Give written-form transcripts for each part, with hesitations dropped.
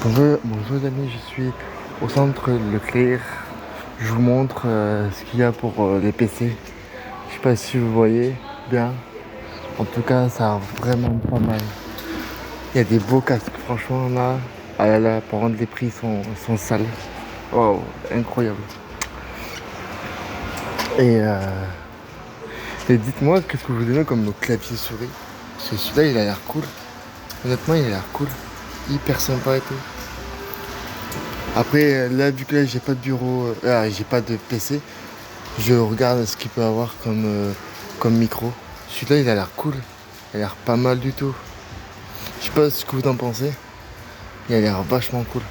Bonjour les amis, je suis au centre Leclerc. Je vous montre ce qu'il y a pour les PC. Je sais pas si vous voyez bien. En tout cas, ça a vraiment pas mal. Il y a des beaux casques, franchement là. Ah là là, par contre les prix sont sales. Waouh, incroyable. Et, euh, et dites-moi, qu'est-ce que vous aimez comme clavier souris? Parce que celui-là, il a l'air cool. Honnêtement, il a l'air cool. Hyper sympa et tout. Après, là, vu que là, j'ai pas de bureau, j'ai pas de PC, je regarde ce qu'il peut avoir comme micro. Celui-là, il a l'air cool. Il a l'air pas mal du tout. Je sais pas ce que vous en pensez. Il a l'air vachement cool.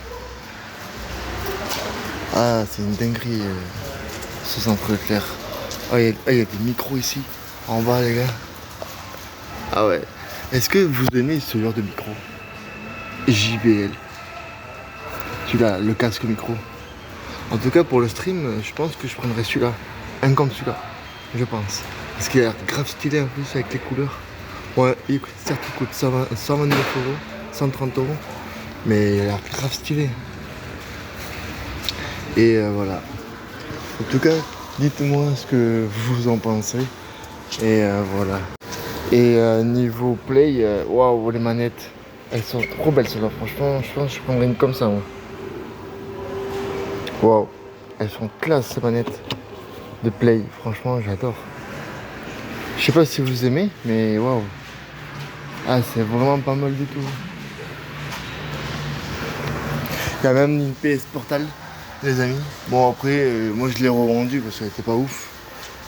Ah, c'est une dinguerie, ce centre Leclerc. Il y a des micros ici, en bas, les gars. Ah ouais. Est-ce que vous aimez ce genre de micro? JBL. Celui-là, le casque micro. En tout cas, pour le stream, je pense que je prendrais celui-là. Un comme celui-là, je pense. Parce qu'il a l'air grave stylé en plus avec les couleurs. Ouais, certes, il coûte 129 euros, 130 euros. Mais il a l'air grave stylé. Et voilà. En tout cas, dites-moi ce que vous en pensez. Et voilà. Et niveau play, waouh, les manettes, elles sont trop belles celles-là. Franchement, je pense que je prendrais une comme ça, moi. Waouh, elles sont classe ces manettes de play. Franchement, j'adore. Je sais pas si vous aimez, mais waouh. Ah, c'est vraiment pas mal du tout. Il y a même une PS Portal, les amis. Bon, après, moi je l'ai revendu parce qu'elle était pas ouf.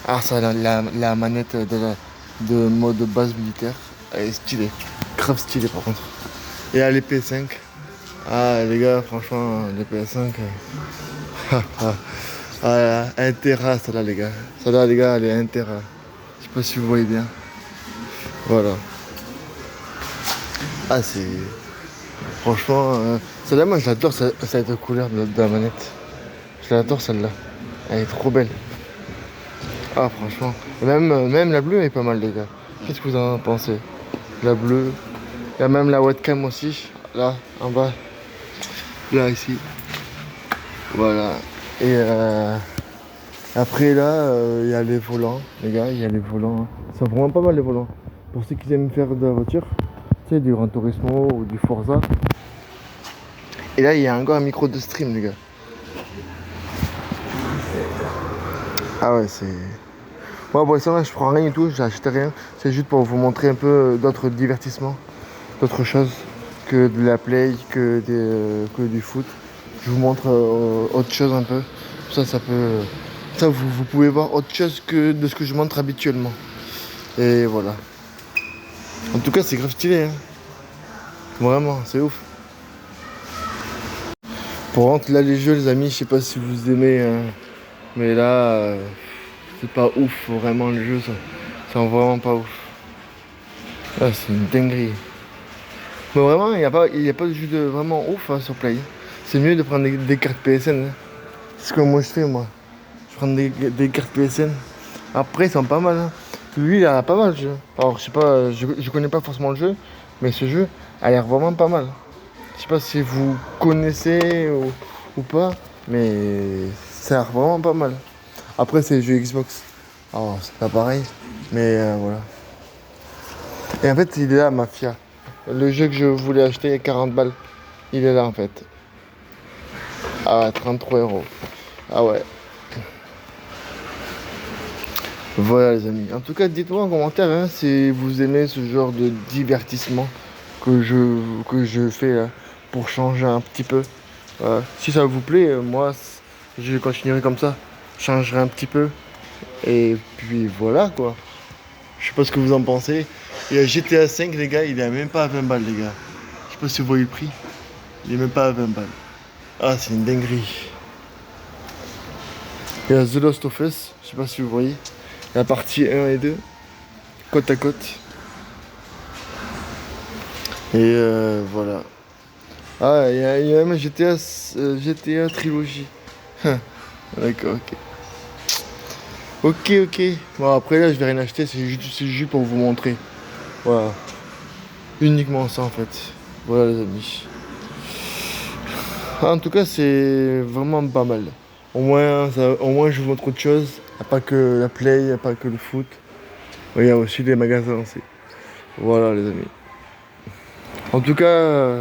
Ah, ça, la manette de mode base militaire, elle est stylée. Grave stylée par contre. Et là, les PS5. Ah, les gars, franchement, les PS5. Ah, là, 1 Tera, celle-là, les gars. Celle-là, les gars, elle est 1 Tera. Je sais pas si vous voyez bien. Voilà. Ah, c'est. Franchement, celle-là, moi, je l'adore, cette couleur de la manette. Je l'adore, celle-là. Elle est trop belle. Ah, franchement. Même la bleue est pas mal, les gars. Qu'est-ce que vous en pensez? La bleue. Il y a même la webcam aussi. Là, en bas. Là, ici. Voilà. Et après, là, il y a les volants. Les gars, il y a les volants. Hein. Ils sont vraiment pas mal, les volants. Pour ceux qui aiment faire de la voiture. Tu sais, du Gran Turismo ou du Forza. Et là, il y a encore un micro de stream, les gars. Ah ouais, c'est... Moi, pour l'instant, là, je prends rien du tout, j'ai acheté rien. C'est juste pour vous montrer un peu d'autres divertissements, d'autres choses que de la play, que du foot. Je vous montre autre chose un peu. Ça peut... Ça, vous pouvez voir autre chose que de ce que je montre habituellement. Et voilà. En tout cas, c'est grave stylé, hein. Vraiment, c'est ouf. Pour contre, là, les jeux, les amis, je sais pas si vous aimez, hein, mais là, c'est pas ouf, vraiment, le jeu, ça. C'est vraiment pas ouf. Ah, c'est une dinguerie. Mais vraiment, il y a pas de jeu de vraiment ouf hein, sur Play. C'est mieux de prendre des cartes PSN. Hein. C'est ce que moi je fais, moi. Je prends des cartes PSN. Après, ils sont pas mal. Hein. Lui, il a pas mal de jeux. Alors, je sais pas, je connais pas forcément le jeu, mais ce jeu a l'air vraiment pas mal. Je sais pas si vous connaissez ou pas, mais ça a l'air vraiment pas mal. Après, c'est le jeu Xbox. Alors, c'est pas pareil, mais voilà. Et en fait, il est là, Mafia. Le jeu que je voulais acheter à 40 balles, il est là en fait. Ah, 33 euros. Ah ouais. Voilà les amis. En tout cas, dites-moi en commentaire hein, si vous aimez ce genre de divertissement que je fais là, pour changer un petit peu. Si ça vous plaît, moi, je continuerai comme ça. Je changerai un petit peu. Et puis voilà quoi. Je sais pas ce que vous en pensez. Et GTA 5 les gars, il est même pas à 20 balles les gars. Je sais pas si vous voyez le prix. Il est même pas à 20 balles. Ah c'est une dinguerie. Il y a The Last of Us, je sais pas si vous voyez. La partie 1 et 2, côte à côte. Et voilà. Ah il y a même GTA Trilogy. D'accord, ok. Ok. Bon après là je vais rien acheter, c'est juste pour vous montrer. Voilà. Uniquement ça en fait. Voilà les amis. En tout cas, c'est vraiment pas mal. Au moins je vous montre autre chose. Il n'y a pas que la play, il n'y a pas que le foot. Il y a aussi des magasins aussi. Voilà les amis. En tout cas,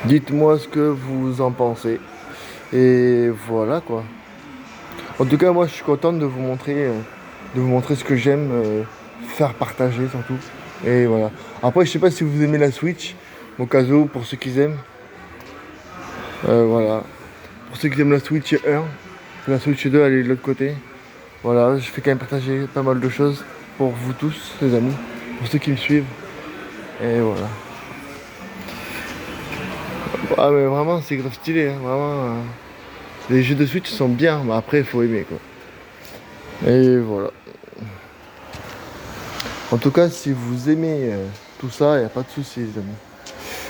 dites-moi ce que vous en pensez. Et voilà quoi. En tout cas, moi je suis content de vous montrer ce que j'aime faire partager surtout. Et voilà. Après, je sais pas si vous aimez la Switch, au cas où, pour ceux qui aiment. Voilà. Pour ceux qui aiment la Switch 1, la Switch 2, elle est de l'autre côté. Voilà, je fais quand même partager pas mal de choses pour vous tous, les amis, pour ceux qui me suivent. Et voilà. Ah mais vraiment, c'est grave stylé, hein, vraiment. Les jeux de Switch sont bien, mais après, il faut aimer, quoi. Et voilà. En tout cas, si vous aimez tout ça, il n'y a pas de souci, les amis.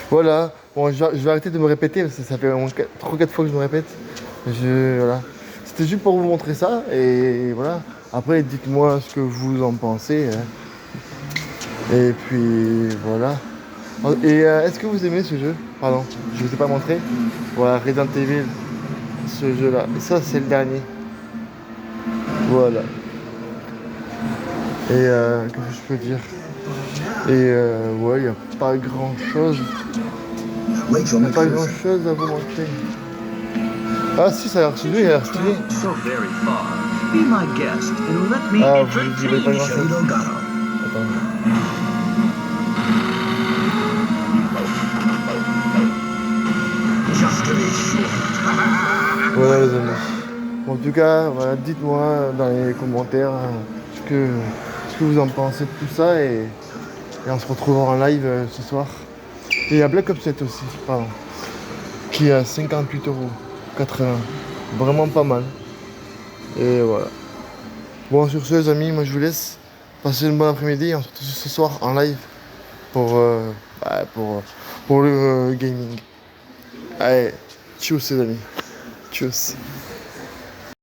Voilà. Bon, je vais arrêter de me répéter, parce que ça fait 3-4 fois que je me répète. Voilà. C'était juste pour vous montrer ça, et voilà. Après, dites-moi ce que vous en pensez. Et puis, voilà. Et est-ce que vous aimez ce jeu? Pardon, je ne vous ai pas montré. Voilà, Resident Evil, ce jeu-là. Et ça, c'est le dernier. Voilà. Et qu'est-ce que je peux dire? Et ouais, il n'y a pas grand-chose. Il n'y a pas grand-chose à vous montrer. Ah si, ça a l'air stylé, il a l'air stylé. Ah, vous direz pas grand-chose. Attends. Voilà les amis. En tout cas, voilà, dites-moi dans les commentaires ce que vous en pensez de tout ça et on se retrouvera en live ce soir. Et il y a Black Ops 7 aussi, pardon, qui est à 58,80€. Vraiment pas mal. Et voilà. Bon, sur ce les amis, moi je vous laisse. Passez une bonne après-midi et on se retrouve ce soir en live pour, pour le gaming. Allez, tchuss les amis. Tchuss.